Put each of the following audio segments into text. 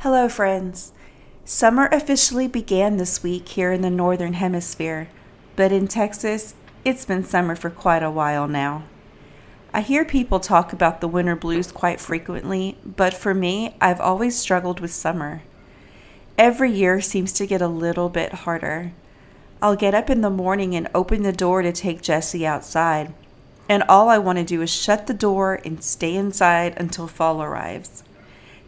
Hello, friends. Summer officially began this week here in the Northern Hemisphere, but in Texas, it's been summer for quite a while now. I hear people talk about the winter blues quite frequently, but for me, I've always struggled with summer. Every year seems to get a little bit harder. I'll get up in the morning and open the door to take Jessie outside, and all I want to do is shut the door and stay inside until fall arrives.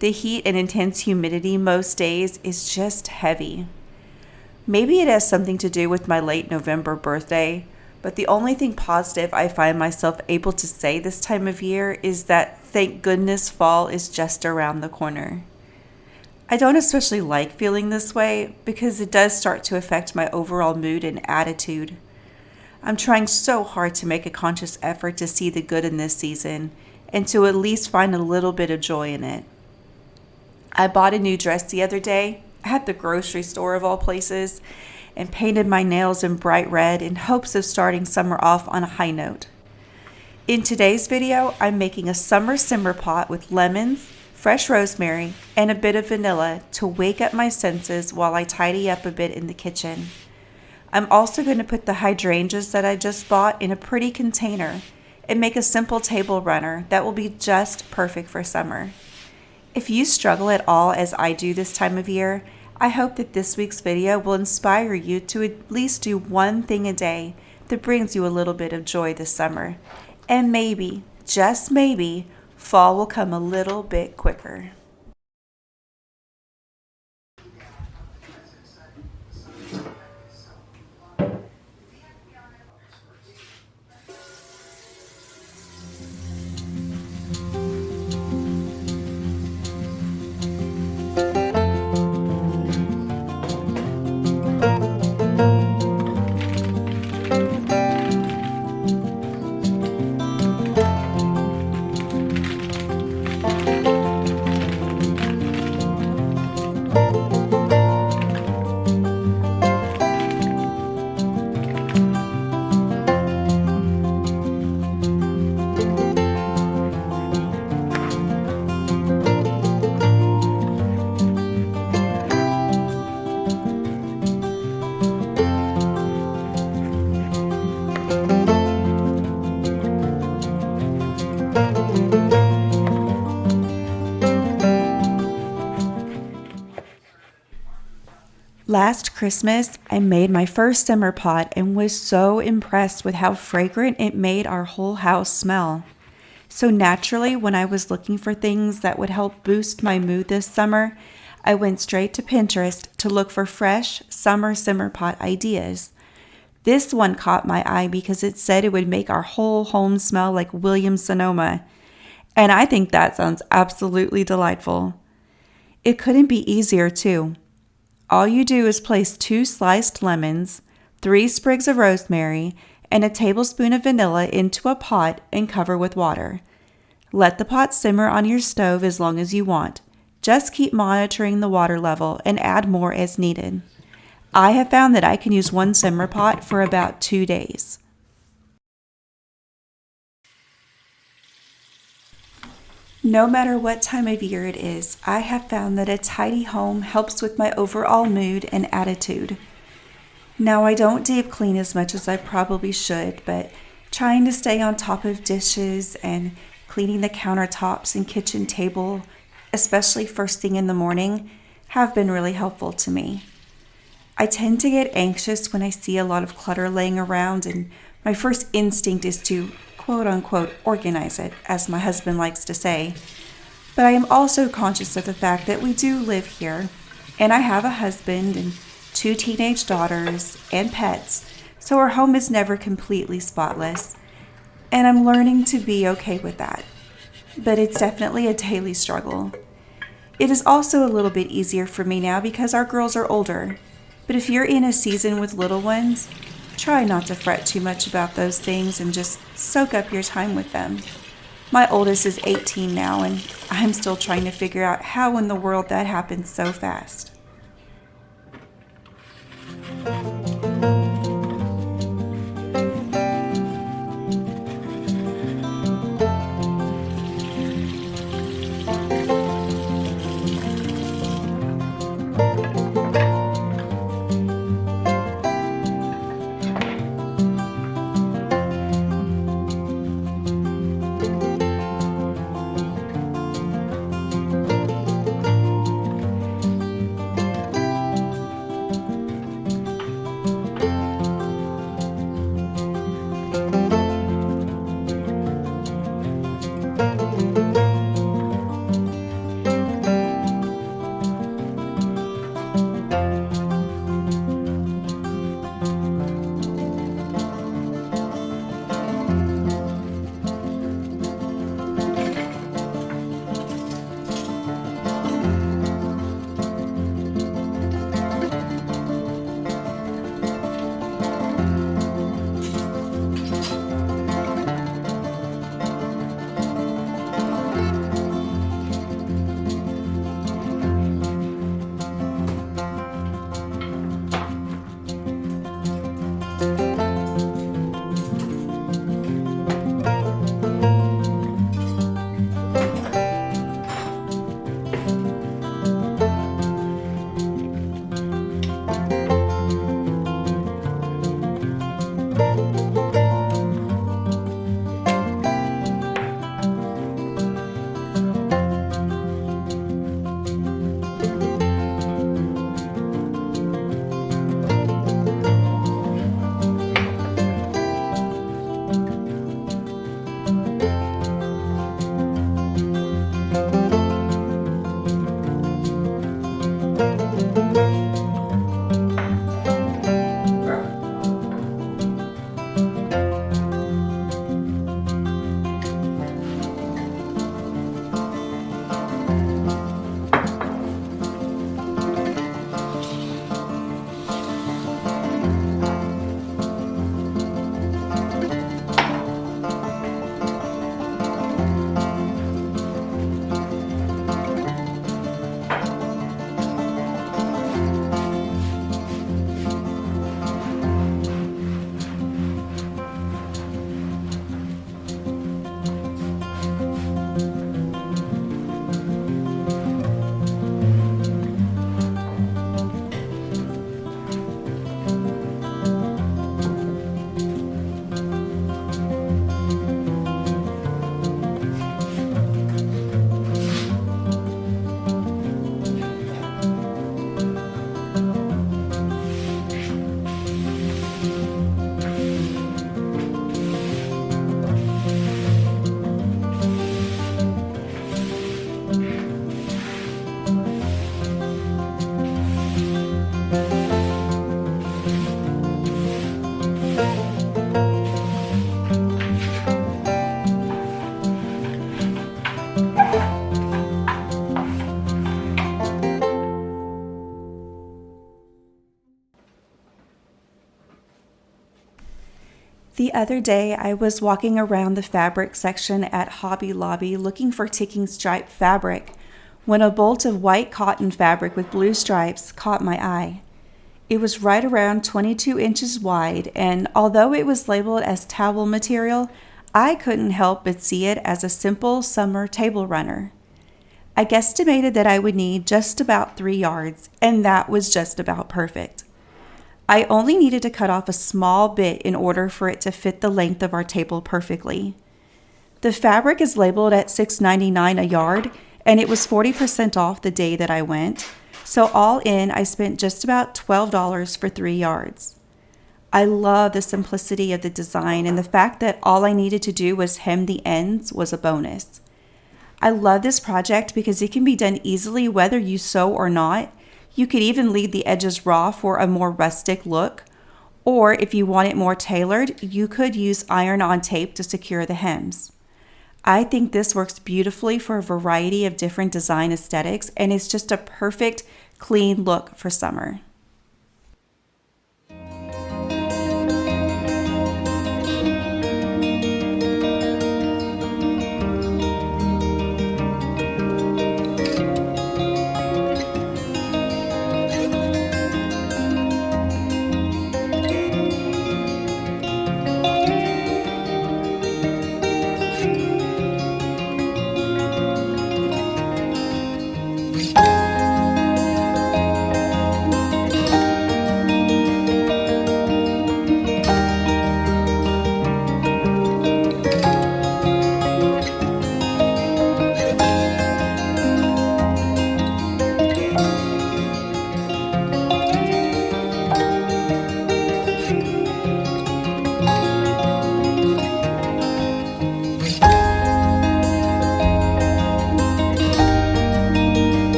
The heat and intense humidity most days is just heavy. Maybe it has something to do with my late November birthday, but the only thing positive I find myself able to say this time of year is that thank goodness fall is just around the corner. I don't especially like feeling this way because it does start to affect my overall mood and attitude. I'm trying so hard to make a conscious effort to see the good in this season and to at least find a little bit of joy in it. I bought a new dress the other day at the grocery store of all places and painted my nails in bright red in hopes of starting summer off on a high note. In today's video, I'm making a summer simmer pot with lemons, fresh rosemary, and a bit of vanilla to wake up my senses while I tidy up a bit in the kitchen. I'm also going to put the hydrangeas that I just bought in a pretty container and make a simple table runner that will be just perfect for summer. If you struggle at all as I do this time of year, I hope that this week's video will inspire you to at least do one thing a day that brings you a little bit of joy this summer. And maybe, just maybe, fall will come a little bit quicker. Last Christmas, I made my first simmer pot and was so impressed with how fragrant it made our whole house smell. So naturally, when I was looking for things that would help boost my mood this summer, I went straight to Pinterest to look for fresh summer simmer pot ideas. This one caught my eye because it said it would make our whole home smell like William Sonoma, and I think that sounds absolutely delightful. It couldn't be easier too. All you do is place 2 sliced lemons, 3 sprigs of rosemary, and a tablespoon of vanilla into a pot and cover with water. Let the pot simmer on your stove as long as you want. Just keep monitoring the water level and add more as needed. I have found that I can use one simmer pot for about 2 days. No matter what time of year it is, I have found that a tidy home helps with my overall mood and attitude. Now, I don't deep clean as much as I probably should, but trying to stay on top of dishes and cleaning the countertops and kitchen table, especially first thing in the morning, have been really helpful to me. I tend to get anxious when I see a lot of clutter laying around, and my first instinct is to quote-unquote organize it, as my husband likes to say. But I am also conscious of the fact that we do live here, and I have a husband and 2 teenage daughters and pets, so our home is never completely spotless, and I'm learning to be okay with that. But it's definitely a daily struggle. It is also a little bit easier for me now because our girls are older, but if you're in a season with little ones, try not to fret too much about those things and just soak up your time with them. My oldest is 18 now, and I'm still trying to figure out how in the world that happened so fast. other day, I was walking around the fabric section at Hobby Lobby looking for ticking stripe fabric when a bolt of white cotton fabric with blue stripes caught my eye. It was right around 22 inches wide, and although it was labeled as towel material, I couldn't help but see it as a simple summer table runner. I guesstimated that I would need just about 3 yards, and that was just about perfect. I only needed to cut off a small bit in order for it to fit the length of our table perfectly. The fabric is labeled at $6.99 a yard, and it was 40% off the day that I went, so all in, I spent just about $12 for 3 yards. I love the simplicity of the design, and the fact that all I needed to do was hem the ends was a bonus. I love this project because it can be done easily whether you sew or not. You could even leave the edges raw for a more rustic look, or if you want it more tailored, you could use iron-on tape to secure the hems. I think this works beautifully for a variety of different design aesthetics, and it's just a perfect, clean look for summer.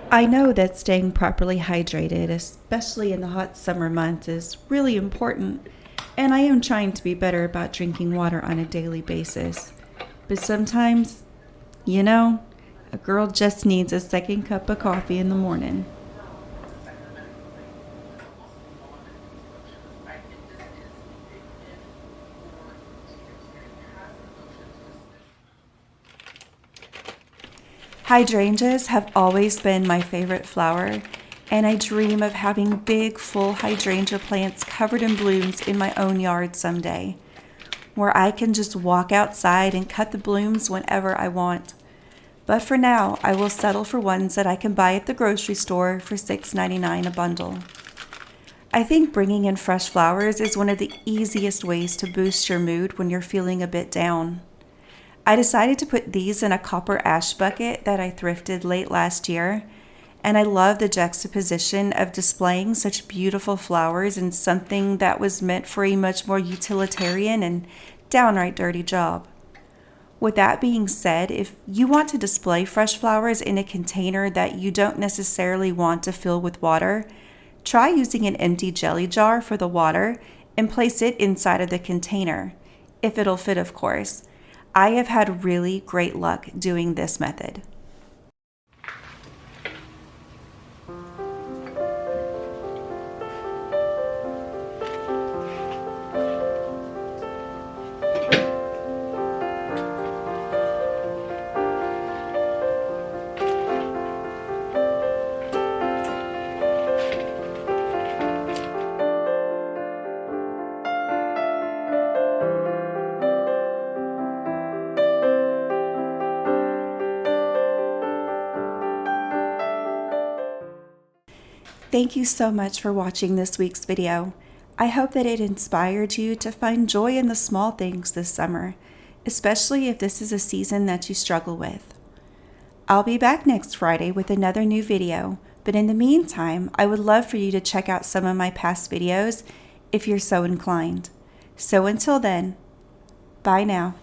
I know that staying properly hydrated, especially in the hot summer months, is really important, and I am trying to be better about drinking water on a daily basis. But sometimes, a girl just needs a second cup of coffee in the morning. Hydrangeas have always been my favorite flower, and I dream of having big, full hydrangea plants covered in blooms in my own yard someday, where I can just walk outside and cut the blooms whenever I want. But for now, I will settle for ones that I can buy at the grocery store for $6.99 a bundle. I think bringing in fresh flowers is one of the easiest ways to boost your mood when you're feeling a bit down. I decided to put these in a copper ash bucket that I thrifted late last year, and I love the juxtaposition of displaying such beautiful flowers in something that was meant for a much more utilitarian and downright dirty job. With that being said, if you want to display fresh flowers in a container that you don't necessarily want to fill with water, try using an empty jelly jar for the water and place it inside of the container, if it'll fit, of course. I have had really great luck doing this method. Thank you so much for watching this week's video. I hope that it inspired you to find joy in the small things this summer, especially if this is a season that you struggle with. I'll be back next Friday with another new video, but in the meantime, I would love for you to check out some of my past videos if you're so inclined. So until then, bye now.